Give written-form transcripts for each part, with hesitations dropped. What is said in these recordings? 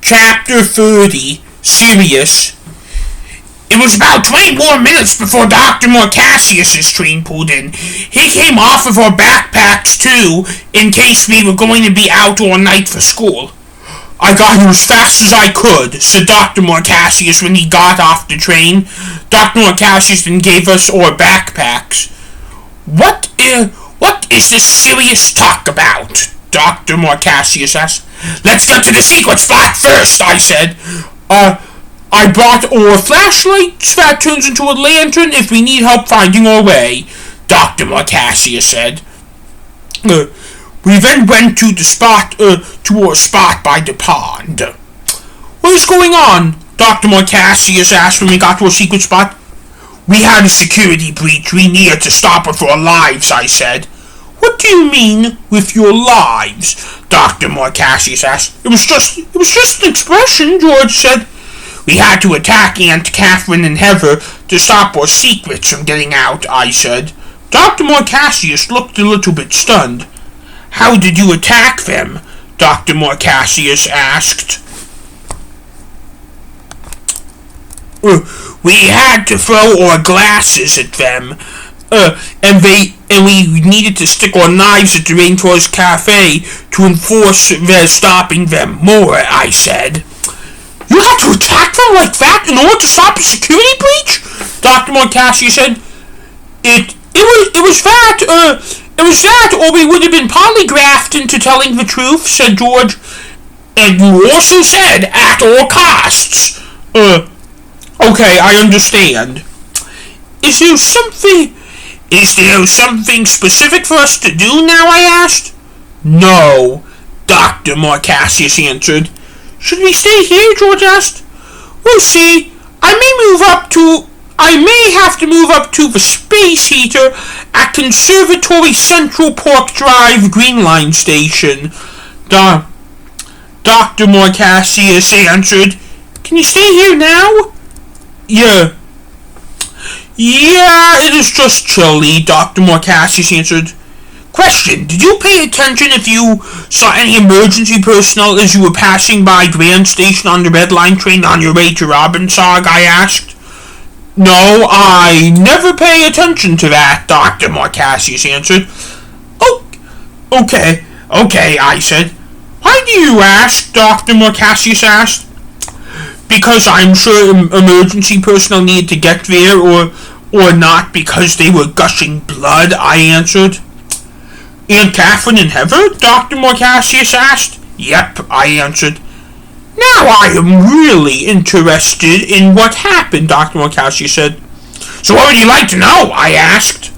Chapter 30, Sirius. It was about 20 more minutes before Dr. Morcassius's train pulled in. He came off with our backpacks, too, in case we were going to be out all night for school. I got here as fast as I could, said Dr. Morcassius when he got off the train. Dr. Morcassius then gave us our backpacks. What is this Sirius talk about? Dr. Morcassius asked. Let's get to the secret spot first, I said. I brought our flashlights that turns into a lantern if we need help finding our way, Dr. Morcassius said. We then went to our spot by the pond. What is going on? Dr. Morcassius asked when we got to our secret spot. We had a security breach. We needed to stop it for our lives, I said. What do you mean, with your lives? Dr. Morcassius asked. It was just an expression, George said. We had to attack Aunt Catherine and Heather to stop our secrets from getting out, I said. Dr. Morcassius looked a little bit stunned. How did you attack them? Dr. Morcassius asked. We had to throw our glasses at them, and we needed to stick our knives at the Rainforest Cafe to enforce their stopping them more, I said. You had to attack them like that in order to stop a security breach? Dr. Morcassius said. It was that, or we would have been polygraphed into telling the truth, said George. And you also said, at all costs. Okay, I understand. Is there something specific for us to do now, I asked? No, Dr. Morcassius answered. Should we stay here, George asked. We'll see. I may have to move up to the space heater at Conservatory Central Park Drive Green Line Station. Dr. Morcassius answered. Can you stay here now? Yeah, it is just chilly, Dr. Morcassius answered. Question, did you pay attention if you saw any emergency personnel as you were passing by Grand Station on the Red Line train on your way to Robbinsog, I asked. No, I never pay attention to that, Dr. Morcassius answered. Oh, okay, I said. Why do you ask, Dr. Morcassius asked. Because I'm sure emergency personnel needed to get there, or not because they were gushing blood, I answered. Aunt Catherine and Heather? Dr. Morcassius asked. Yep, I answered. Now I am really interested in what happened, Dr. Morcassius said. So what would you like to know? I asked.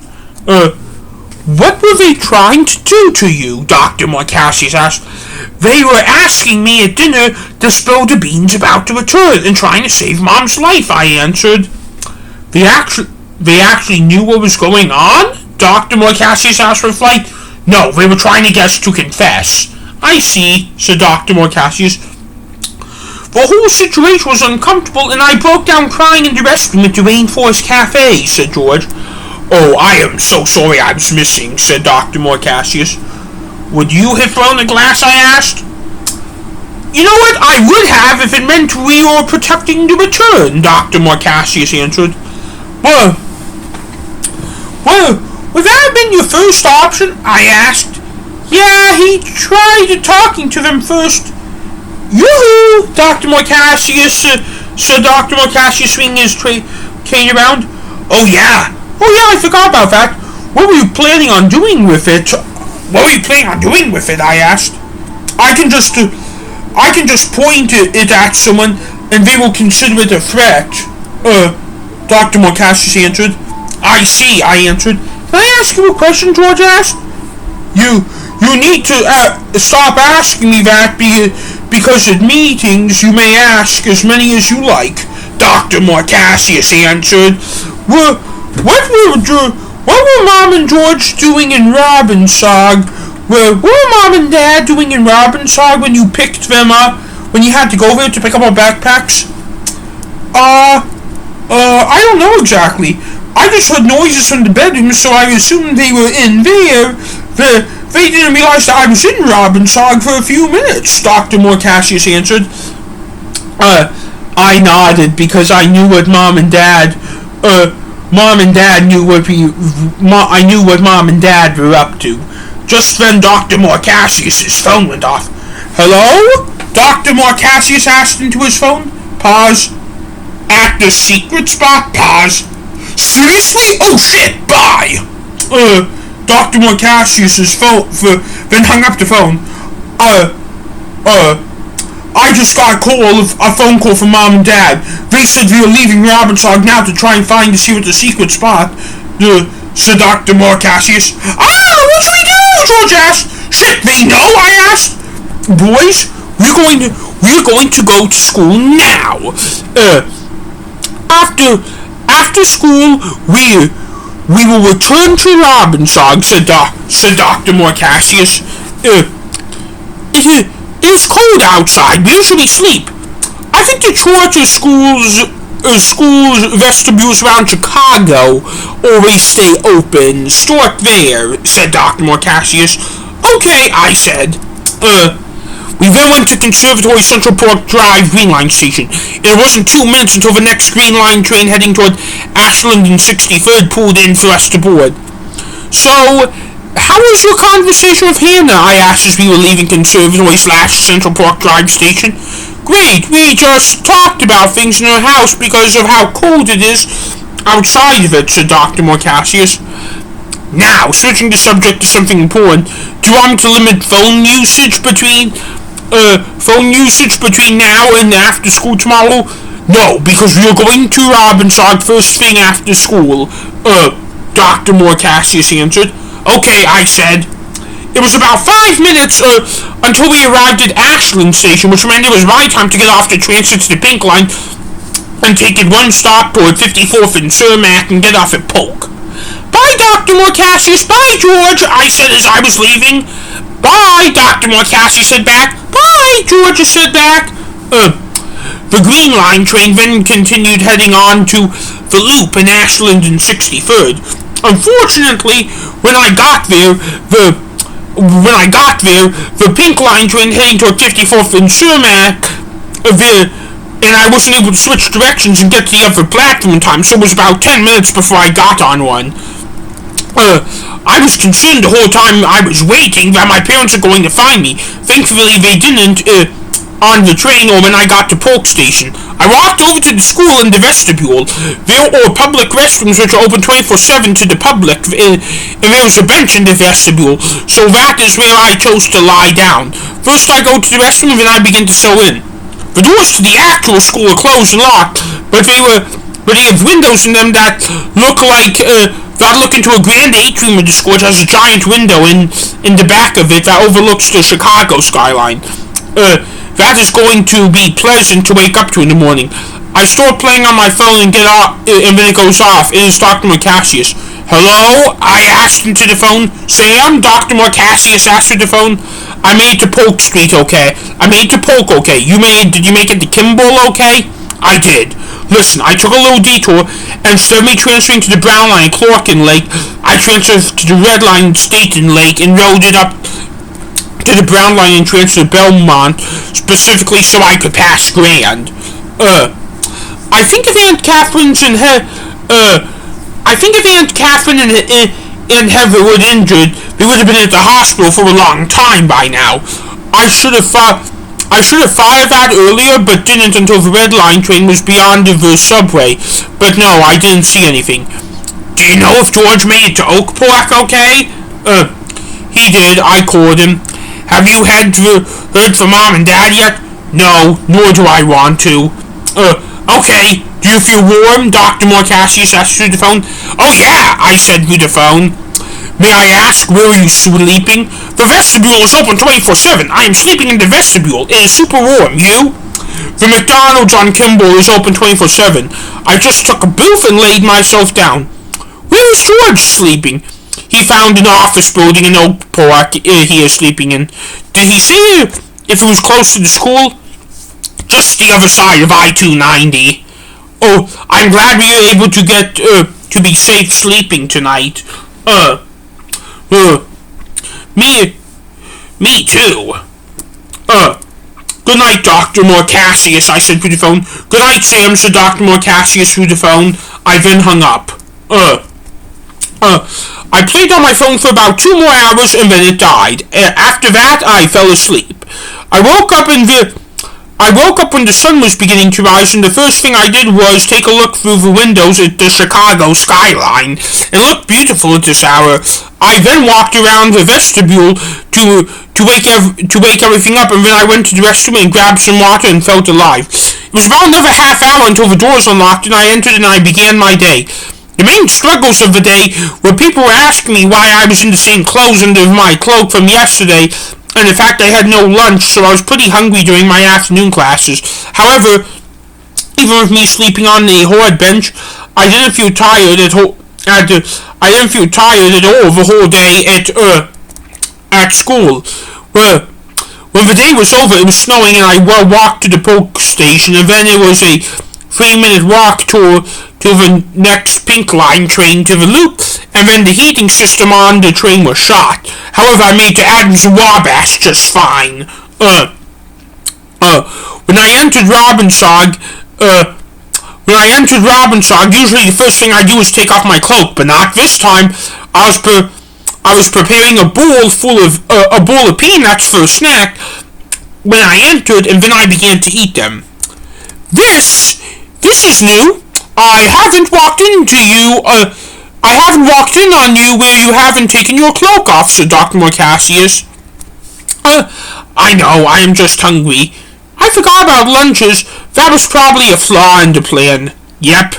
What were they trying to do to you? Dr. Morcassius asked. They were asking me at dinner to spill the beans about the return and trying to save Mom's life, I answered. They actually knew what was going on? Dr. Morcassius asked for flight. No, they were trying to get us to confess. I see, said Dr. Morcassius. The whole situation was uncomfortable and I broke down crying in the restroom at the Rainforest Cafe, said George. Oh, I am so sorry I was missing, said Dr. Morcassius. Would you have thrown a glass, I asked. You know what, I would have if it meant we were protecting the return, Dr. Morcassius answered. Would that have been your first option? I asked. Yeah, he tried talking to them first. Yoo-hoo, Dr. Morcassius, said Dr. Morcassius swinging his cane around. Oh yeah, I forgot about that. What were you planning on doing with it? I asked. I can just point it at someone and they will consider it a threat. Dr. Morcassius answered. I see, I answered. Can I ask you a question, George asked? You need to stop asking me that because at meetings you may ask as many as you like, Dr. Morcassius answered. What were Mom and George doing in Robbinsog? What were Mom and Dad doing in Robbinsog when you picked them up? When you had to go there to pick up our backpacks? I don't know exactly. I just heard noises from the bedroom, so I assumed they were in there. They didn't realize that I was in Robbinsog for a few minutes, Dr. Morcassius answered. I nodded because I knew what Mom and Dad knew I knew what Mom and Dad were up to. Just then Dr. Morcassius' phone went off. Hello? Dr. Morcassius asked into his phone. Pause. At the secret spot? Pause. Seriously? Oh shit, bye! Dr. Morcassius' phone, then hung up the phone. I just got a phone call from Mom and Dad. They said we were leaving Robbinsog now to try and find to see what the secret spot, said Dr. Morcassius. What should we do? George asked. Shit, they know? I asked. Boys, we're going to go to school now. After school, we will return to Robbinsog, said Dr. Morcassius. It is cold outside. We usually sleep. I think the Georgia schools vestibules around Chicago always stay open. Start there, said Dr. Morcassius. Okay, I said. We then went to Conservatory Central Park Drive Green Line station. It wasn't 2 minutes until the next Green Line train heading toward Ashland and 63rd pulled in for us to board. So, how was your conversation with Hannah? I asked as we were leaving Conservatory/Central Park Drive station. Great, we just talked about things in her house because of how cold it is outside of it, said Dr. Morcassius. Now, switching the subject to something important, do you want me to limit phone usage between now and after school tomorrow? No, because we are going to Robbinsog first thing after school, Dr. Morcassius answered. Okay, I said. It was about 5 minutes until we arrived at Ashland Station, which meant it was my time to get off the transit to the Pink Line and take it one stop toward 54th and Cermak and get off at Polk. Bye, Dr. Morcassius. Bye, George, I said as I was leaving. Bye, Dr. Morcassius said back. Bye, George said back. The Green Line train then continued heading on to the Loop in Ashland and 63rd. Unfortunately, when I got there, the Pink Line train heading toward 54th and Cermak, and I wasn't able to switch directions and get to the other platform in time, so it was about 10 minutes before I got on one. I was concerned the whole time I was waiting that my parents were going to find me. Thankfully, they didn't, on the train or when I got to Polk Station. I walked over to the school in the vestibule. There are public restrooms which are open 24/7 to the public, and there was a bench in the vestibule, so that is where I chose to lie down. First I go to the restroom, then I begin to sew in. The doors to the actual school are closed and locked, but they have windows in them that look into a grand atrium of the school, which has a giant window in the back of it that overlooks the Chicago skyline. That is going to be pleasant to wake up to in the morning. I start playing on my phone and get off, and then it goes off. It is Dr. Morcassius. Hello? I asked into the phone. Sam? Dr. Morcassius answered the phone. I made it to Polk Street okay. I made it to Polk okay. Did you make it to Kimball okay? I did. Listen, I took a little detour, and instead of me transferring to the Brown Line Clorkin Lake, I transferred to the Red Line Staten Lake and rode it up to the Brown Line and transferred to Belmont, specifically so I could pass Grand. I think if Aunt Catherine and Heather were injured, they would have been at the hospital for a long time by now. I should have thought of that earlier, but didn't until the Red Line train was beyond the subway. But no, I didn't see anything. Do you know if George made it to Oak Park okay? He did. I called him. Have you heard from Mom and Dad yet? No, nor do I want to. Okay. Do you feel warm? Dr. Morcassius asked through the phone. Oh yeah, I said through the phone. May I ask, where are you sleeping? The vestibule is open 24/7. I am sleeping in the vestibule. It is super warm. You? The McDonald's on Kimball is open 24/7. I just took a booth and laid myself down. Where is George sleeping? He found an office building in Oak Park he is sleeping in. Did he say if it was close to the school? Just the other side of I-290. Oh, I'm glad we were able to get to be safe sleeping tonight. Me too. Good night, Dr. Morcassius, I said through the phone. Good night, Sam, said Dr. Morcassius through the phone. I then hung up. I played on my phone for about 2 more hours and then it died. After that, I fell asleep. I woke up when the sun was beginning to rise, and the first thing I did was take a look through the windows at the Chicago skyline. It looked beautiful at this hour. I then walked around the vestibule to wake everything up, and then I went to the restroom and grabbed some water and felt alive. It was about another half hour until the doors unlocked, and I entered and I began my day. The main struggles of the day were people were asking me why I was in the same clothes under my cloak from yesterday, and the fact I had no lunch, so I was pretty hungry during my afternoon classes. However, even with me sleeping on the horrid bench, I didn't feel tired at all the whole day at school. Well, when the day was over, it was snowing, and I walked to the post station, and then it was a 3-minute walk to the next Pink Line train to the loop, and then the heating system on the train was shot. However, I made to Adams Wabash just fine. When I entered Robbinsog, usually the first thing I do is take off my cloak, but not this time. I was preparing a bowl of peanuts for a snack when I entered, and then I began to eat them. This is new. I haven't walked in on you where you haven't taken your cloak off, said Dr. Morcassius. I know, I am just hungry. I forgot about lunches. That was probably a flaw in the plan. Yep.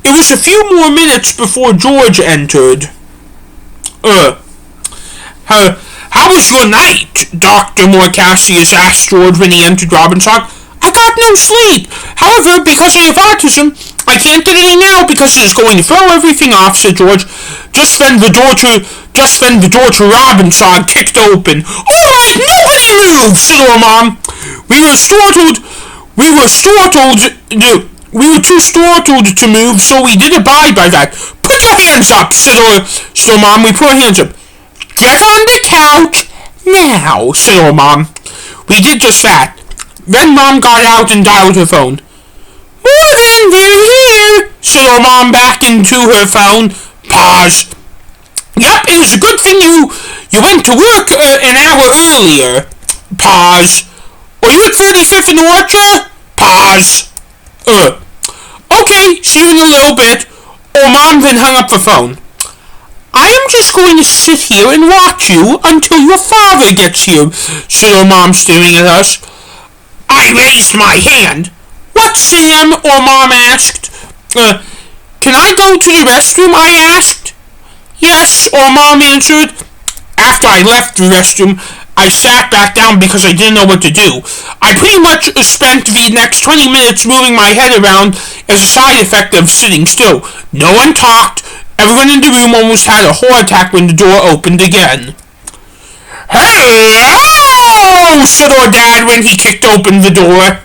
It was a few more minutes before George entered. How was your night? Dr. Morcassius asked George when he entered Robbinsog. I got no sleep. However, because I have autism, I can't get any now because it is going to throw everything off, said George. Just then the door to Robbinsog kicked open. All right, nobody move, said our mom. We were too startled to move, so we did abide by that. Put your hands up, said our mom. We put our hands up. Get on the couch now, said our mom. We did just that. Then Mom got out and dialed her phone. Morgan, they're here, said our mom back into her phone. Pause. Yep, it was a good thing you went to work an hour earlier. Pause. Are you at 35th and Orchard? Pause. Okay, see you in a little bit. Our mom then hung up the phone. I am just going to sit here and watch you until your father gets here, said our mom, staring at us. I raised my hand. What, Sam? Our mom asked. Can I go to the restroom? I asked. Yes, our mom answered. After I left the restroom, I sat back down because I didn't know what to do. I pretty much spent the next 20 minutes moving my head around as a side effect of sitting still. No one talked. Everyone in the room almost had a heart attack when the door opened again. Hello, said our dad when he kicked open the door.